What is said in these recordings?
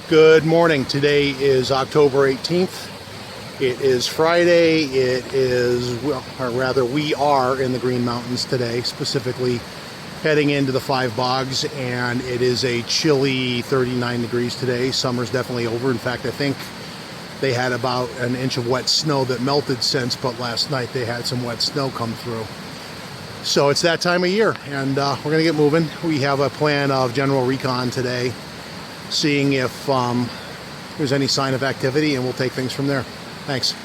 Good morning. Today is October 18th. It is Friday. It is, well, or rather, we are in the Green Mountains today, specifically heading into the Five Bogs, and it is a chilly 39 degrees today. Summer's definitely over. In fact, I think they had about an inch of wet snow that melted since, but last night they had some wet snow come through. So it's that time of year, and we're going to get moving. We have a plan of general recon today, seeing if there's any sign of activity, and we'll take things from there. Thanks.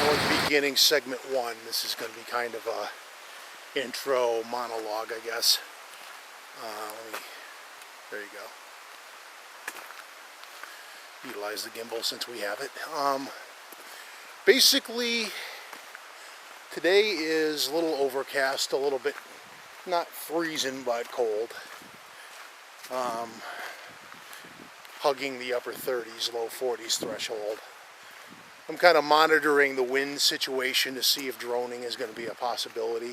We're beginning segment one. This is going to be kind of a intro monologue, I guess. There you go. Utilize the gimbal since we have it. Basically, today is a little overcast, a little bit, not freezing, but cold. Hugging the upper 30s, low 40s threshold. I'm kind of monitoring the wind situation to see if droning is going to be a possibility.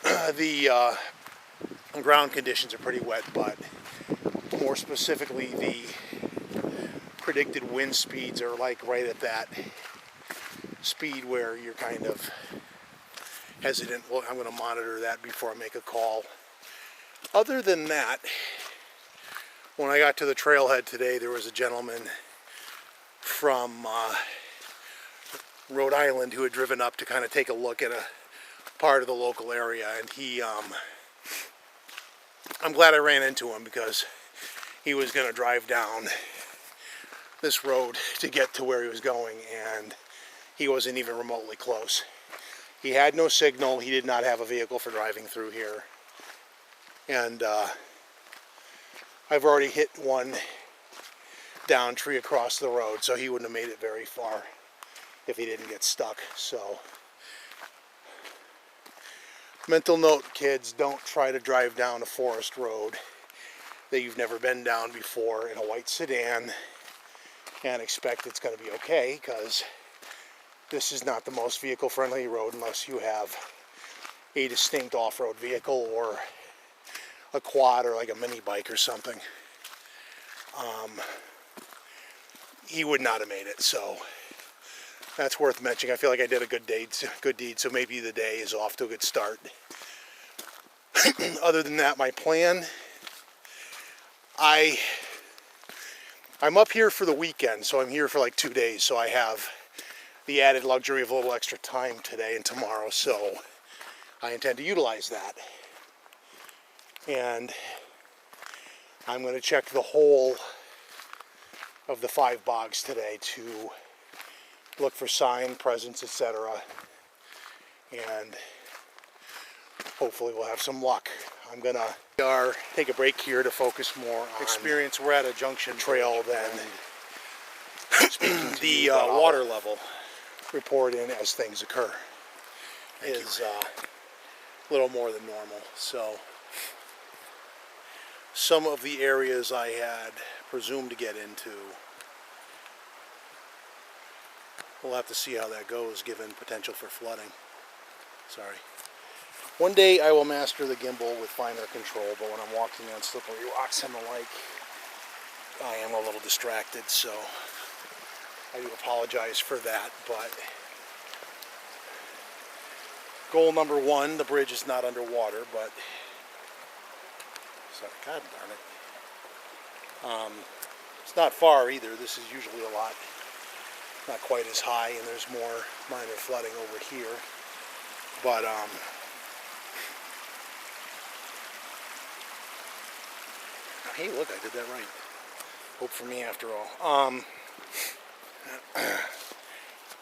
The ground conditions are pretty wet, but more specifically, the predicted wind speeds are like right at that speed where you're kind of hesitant. Well, I'm going to monitor that before I make a call. Other than that, when I got to the trailhead today, there was a gentleman from Rhode Island who had driven up to kind of take a look at a part of the local area, and I'm glad I ran into him because he was going to drive down this road to get to where he was going, and he wasn't even remotely close. He had no signal. He did not have a vehicle for driving through here, and I've already hit one down tree across the road, so he wouldn't have made it very far if he didn't get stuck. So, mental note, kids, don't try to drive down a forest road that you've never been down before in a white sedan and expect it's going to be okay, because this is not the most vehicle friendly road unless you have a distinct off-road vehicle or a quad or like a mini bike or something. He would not have made it, so that's worth mentioning. I feel like I did a good deed, so maybe the day is off to a good start. Other than that, my plan, I'm up here for the weekend, so I'm here for like 2 days, so I have the added luxury of a little extra time today and tomorrow, so I intend to utilize that. And I'm going to check the whole of the Five Bogs today to look for sign, presence, etc. And hopefully we'll have some luck. I'm gonna take a break here to focus more on experience. We're at a junction trail than the water level report in as things occur is a little more than normal. So some of the areas I had presumed to get into, we'll have to see how that goes given potential for flooding. Sorry. One day I will master the gimbal with finer control, but when I'm walking on slippery rocks and the like, I am a little distracted, so I do apologize for that. But goal number one, the bridge is not underwater, but God darn it. It's not far either. This is usually a lot, not quite as high, and there's more minor flooding over here. But hey, look, I did that right. Hope for me after all.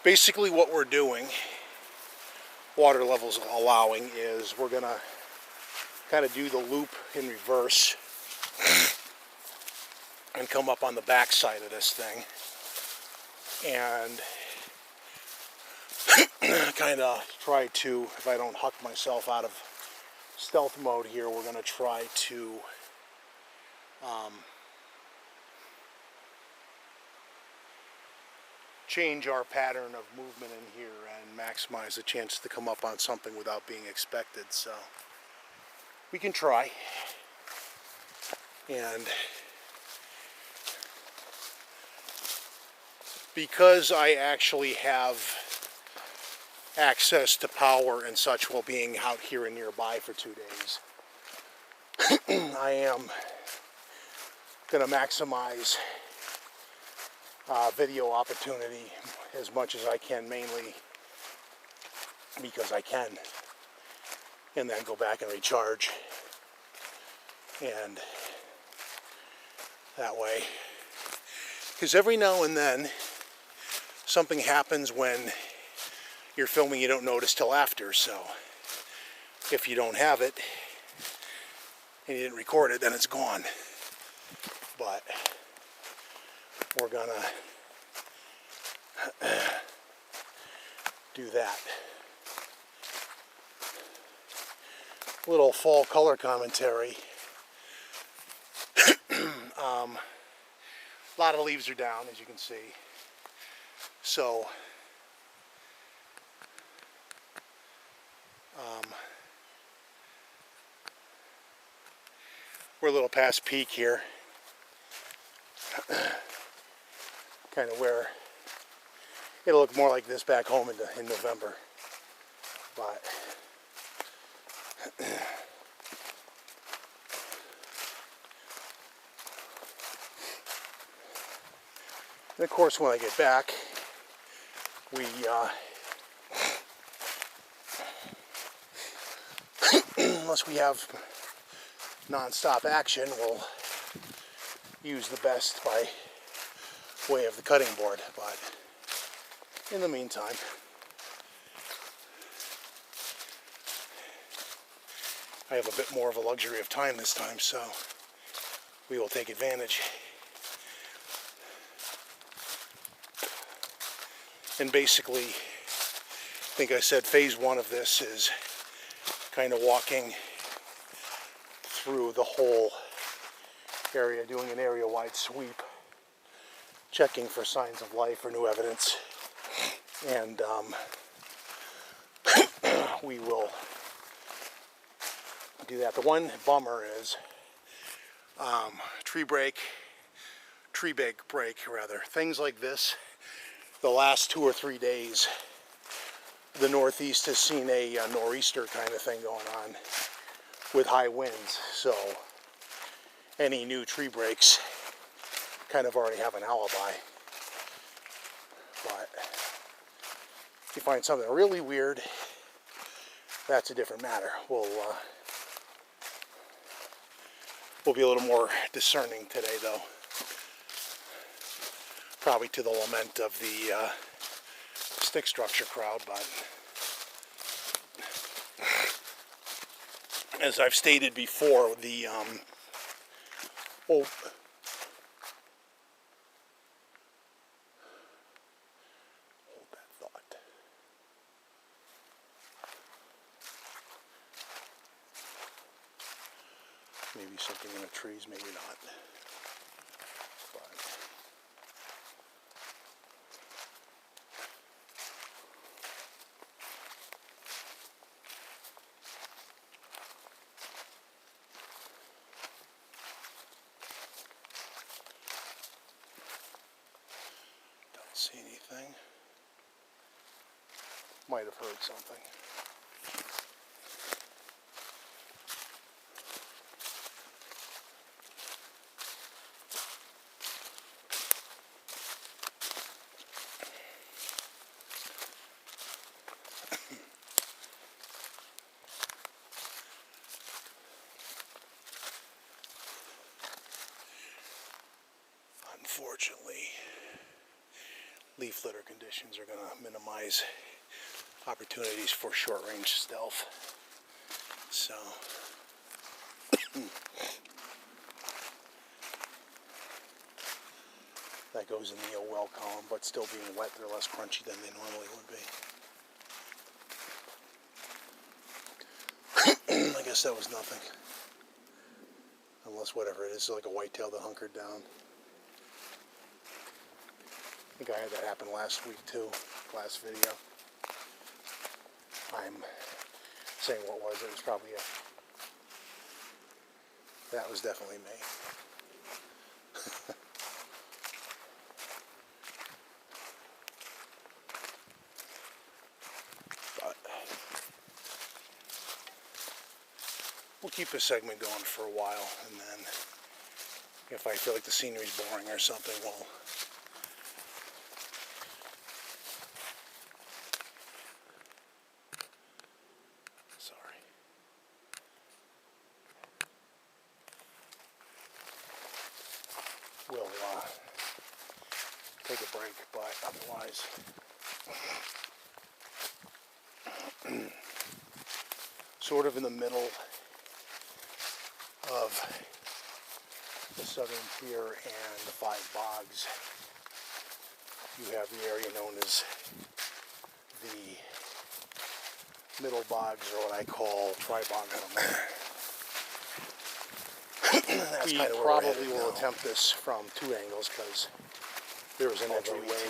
Basically what we're doing, water levels allowing, is we're gonna kind of do the loop in reverse and come up on the back side of this thing and kind of try to, if I don't huck myself out of stealth mode here, we're going to try to change our pattern of movement in here and maximize the chance to come up on something without being expected. So we can try. And because I actually have access to power and such while being out here and nearby for 2 days, I am going to maximize video opportunity as much as I can, mainly because I can, and then go back and recharge. And that way, because every now and then something happens when you're filming you don't notice till after. So if you don't have it and you didn't record it, then it's gone. But we're gonna do that. Little fall color commentary. A lot of leaves are down, as you can see. So we're a little past peak here. Kind of where it'll look more like this back home in November. But and of course, when I get back, we unless we have non-stop action, we'll use the best by way of the cutting board. But in the meantime, I have a bit more of a luxury of time this time, so we will take advantage. And basically, I think I said phase one of this is kind of walking through the whole area, doing an area-wide sweep, checking for signs of life or new evidence, and we will do that. The one bummer is Tri-Bog break, rather. Things like this, the last 2 or 3 days, the Northeast has seen a nor'easter kind of thing going on with high winds. So any new tree breaks kind of already have an alibi. But if you find something really weird, that's a different matter. We'll be a little more discerning today, though. Probably to the lament of the stick structure crowd, but as I've stated before, the hold that thought. Maybe something in the trees, maybe not. But don't see anything. Might have heard something. Unfortunately, leaf litter conditions are going to minimize opportunities for short-range stealth. So, that goes in the well column, but still being wet, they're less crunchy than they normally would be. I guess that was nothing. Unless whatever it is like a whitetail that hunkered down. I think I had that happen last week too, last video. I'm saying what was it? It was probably that was definitely me. But we'll keep this segment going for a while, and then if I feel like the scenery's boring or something, we'll take a break, but otherwise sort of in the middle of the southern tier and the 5 bogs, you have the area known as the middle bogs, or what I call Tri-Bog. That's we probably will attempt this from 2 angles, because there's an entryway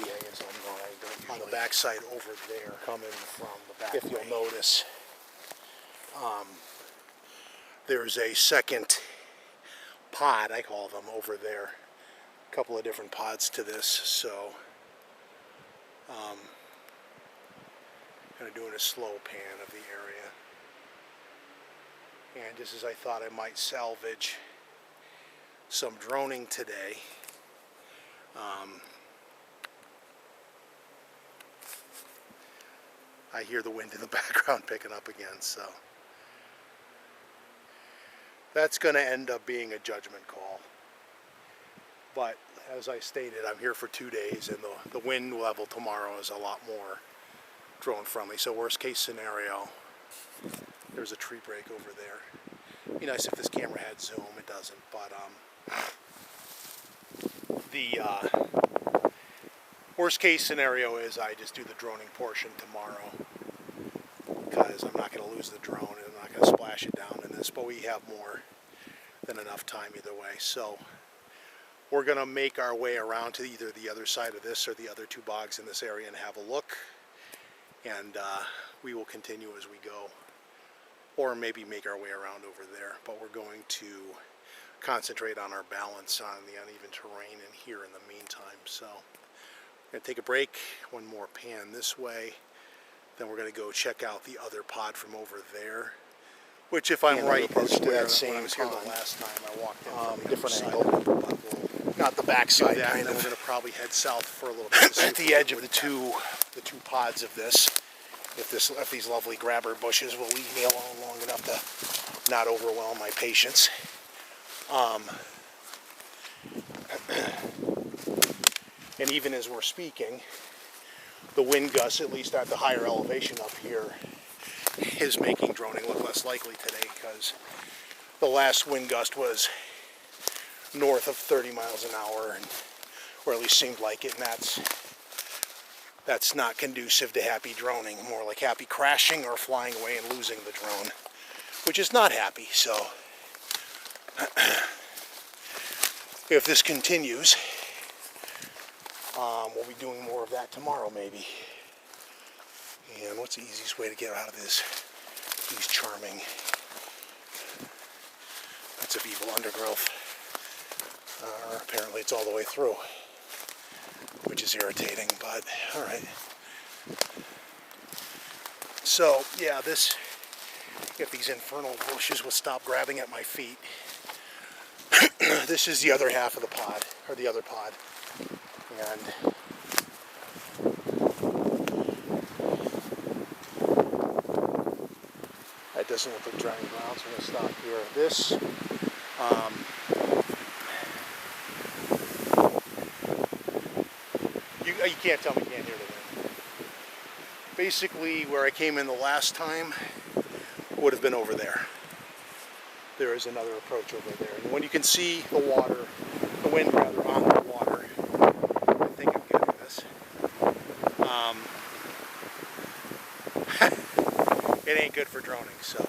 on the backside over there coming from the back. If you'll notice, there's a second pod, I call them, over there. A couple of different pods to this, so kind of doing a slow pan of the area. And just as I thought I might salvage some droning today, I hear the wind in the background picking up again, so that's going to end up being a judgment call. But as I stated, I'm here for 2 days, and the wind level tomorrow is a lot more drone friendly. So worst case scenario, there's a tree break over there. It'd be nice if this camera had zoom. It doesn't, but the worst case scenario is I just do the droning portion tomorrow, because I'm not going to lose the drone and I'm not going to splash it down in this, but we have more than enough time either way. So we're going to make our way around to either the other side of this or the other 2 bogs in this area and have a look, and we will continue as we go, or maybe make our way around over there. But we're going to concentrate on our balance on the uneven terrain in here in the meantime. So we're going to take a break, one more pan this way, then we're going to go check out the other pod from over there, which, if I'm right, is to that same pond. The last time I walked in from a different angle, but not the backside. And then we're going to probably head south for a little bit at the edge of the two pods of this. If these lovely grabber bushes will leave me alone long enough to not overwhelm my patience. And even as we're speaking, the wind gusts, at least at the higher elevation up here, is making droning look less likely today, because the last wind gust was north of 30 miles an hour, or at least seemed like it, and that's not conducive to happy droning, more like happy crashing or flying away and losing the drone, which is not happy. So if this continues, we'll be doing more of that tomorrow maybe. And what's the easiest way to get out of this? He's charming. That's a evil undergrowth. Apparently it's all the way through, which is irritating, but all right. So yeah, if these infernal bushes would stop grabbing at my feet. This is the other half of the pod, or the other pod, and that doesn't look like drying ground, so I'm going to stop here. This, you can't tell me you can't hear the wind. Basically, where I came in the last time would have been over there. There is another approach over there. And when you can see the wind rather, on the water, I think I'm getting this. It ain't good for droning, so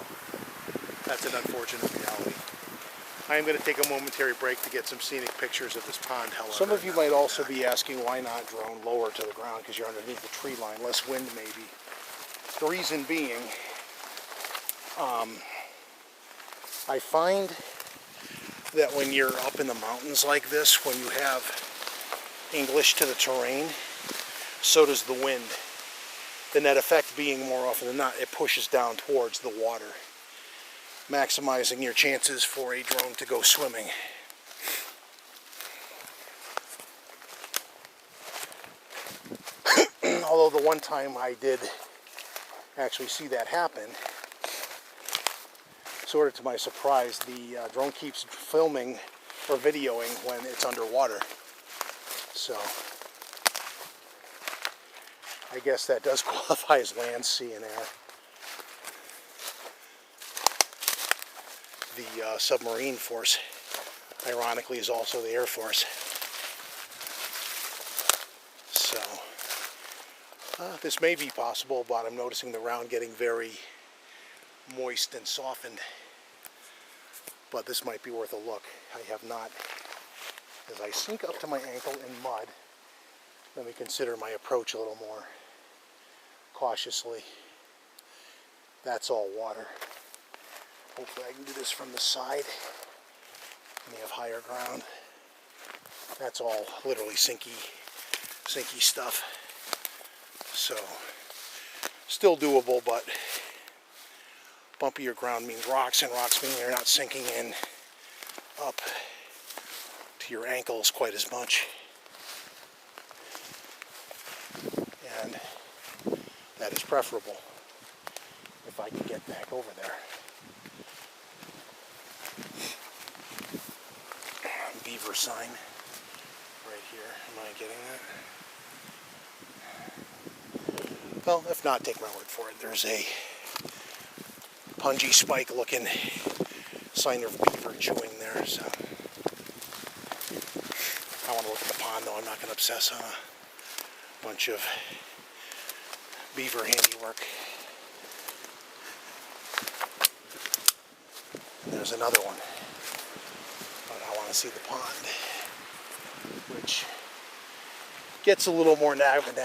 that's an unfortunate reality. I am going to take a momentary break to get some scenic pictures of this pond, however. Some of you might also be asking why not drone lower to the ground, because you're underneath the tree line, less wind maybe. The reason being, I find that when you're up in the mountains like this, when you have English to the terrain, so does the wind. The net effect being, more often than not, it pushes down towards the water, maximizing your chances for a drone to go swimming. Although the one time I did actually see that happen, sort of to my surprise, the drone keeps filming or videoing when it's underwater. So I guess that does qualify as land, sea, and air. The submarine force, ironically, is also the Air Force. So this may be possible, but I'm noticing the ground getting very moist and softened. But this might be worth a look. I have not. As I sink up to my ankle in mud, let me consider my approach a little more cautiously. That's all water. Hopefully I can do this from the side, and you have higher ground. That's all literally sinky stuff. So, still doable, but bumpier ground means rocks, and rocks mean you're not sinking in up to your ankles quite as much. And that is preferable if I can get back over there. Beaver sign right here. Am I getting that? Well, if not, take my word for it. There's a pungy spike looking sign of beaver chewing there. So I want to look at the pond, though. I'm not going to obsess on a bunch of beaver handiwork. There's another one. To see the pond, which gets a little more navigable